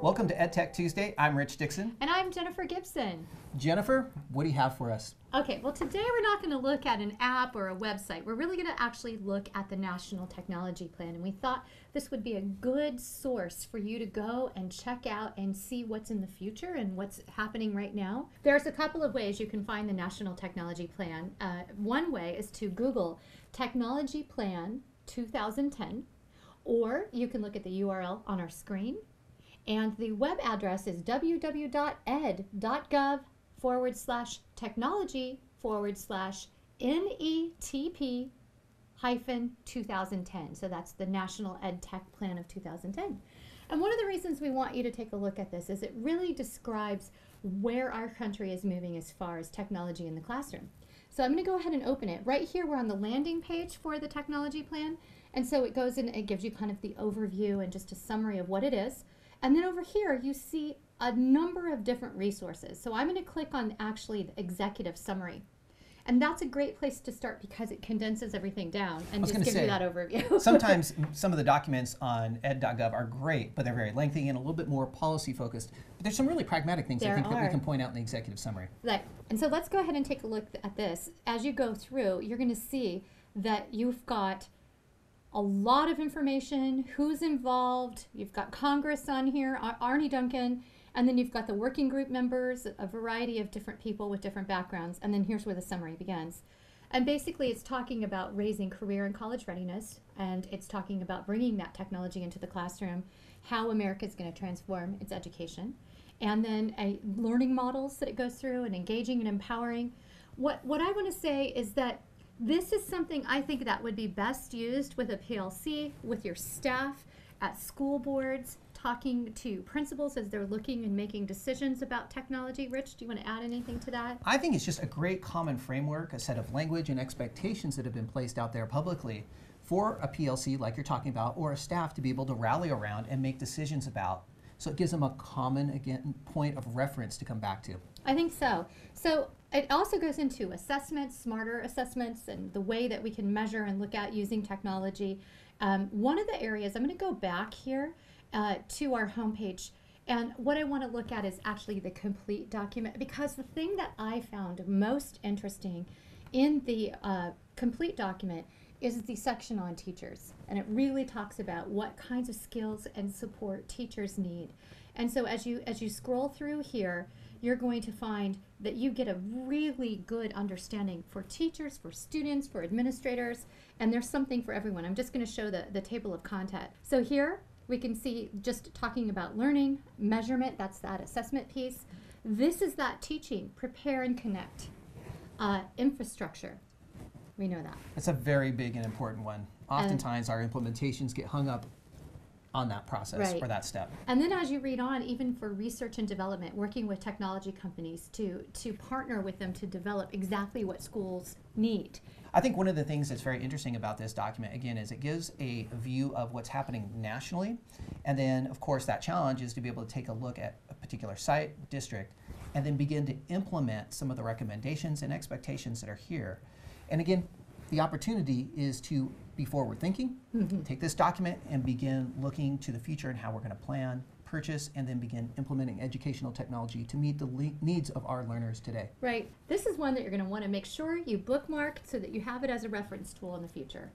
Welcome to EdTech Tuesday. I'm Rich Dixon. And I'm Jennifer Gibson. Jennifer, what do you have for us? Okay, well today we're not going to look at an app or a website. We're really going to actually look at the National Technology Plan. And we thought this would be a good source for you to go and check out and see what's in the future and what's happening right now. There's a couple of ways you can find the National Technology Plan. One way is to Google Technology Plan 2010, or you can look at the URL on our screen. And the web address is www.ed.gov/technology/NETP-2010. So that's the National EdTech Plan of 2010. And one of the reasons we want you to take a look at this is it really describes where our country is moving as far as technology in the classroom. So I'm going to go ahead and open it. Right here we're on the landing page for the technology plan. And so it goes in, it gives you kind of the overview and just a summary of what it is. And then over here, you see a number of different resources. So I'm going to click on actually the executive summary. And that's a great place to start because it condenses everything down and just gives you that overview. Sometimes some of the documents on ed.gov are great, but they're very lengthy and a little bit more policy focused. But there's some really pragmatic things I think that we can point out in the executive summary. Right. And so let's go ahead and take a look at this. As you go through, you're going to see that you've got a lot of information, who's involved, you've got Congress on here, Arnie Duncan, and then you've got the working group members, a variety of different people with different backgrounds, and then here's where the summary begins. And basically it's talking about raising career and college readiness, and it's talking about bringing that technology into the classroom, how America is going to transform its education, and then learning models that it goes through, and engaging and empowering. What I want to say is that this is something I think that would be best used with a PLC, with your staff, at school boards, talking to principals as they're looking and making decisions about technology. Rich, do you want to add anything to that? I think it's just a great common framework, a set of language and expectations that have been placed out there publicly for a PLC like you're talking about, or a staff to be able to rally around and make decisions about. So it gives them a common, again, point of reference to come back to. I think so. So it also goes into assessments, smarter assessments, and the way that we can measure and look at using technology. One of the areas, I'm going to go back here to our homepage, and what I want to look at is actually the complete document, because the thing that I found most interesting in the complete document is the section on teachers, and it really talks about what kinds of skills and support teachers need. And so as you scroll through here, you're going to find that you get a really good understanding for teachers, for students, for administrators, and there's something for everyone. I'm just going to show the table of content. So here we can see just talking about learning, measurement, that's that assessment piece. This is that teaching, prepare and connect, infrastructure. We know that. That's a very big and important one. Oftentimes our implementations get hung up on that process or that step. And then as you read on, even for research and development, working with technology companies to partner with them to develop exactly what schools need. I think one of the things that's very interesting about this document, again, is it gives a view of what's happening nationally. And then, of course, that challenge is to be able to take a look at a particular site, district, and then begin to implement some of the recommendations and expectations that are here. And again, the opportunity is to be forward thinking, take this document and begin looking to the future and how we're going to plan, purchase, and then begin implementing educational technology to meet the needs of our learners today. Right. This is one that you're going to want to make sure you bookmark so that you have it as a reference tool in the future.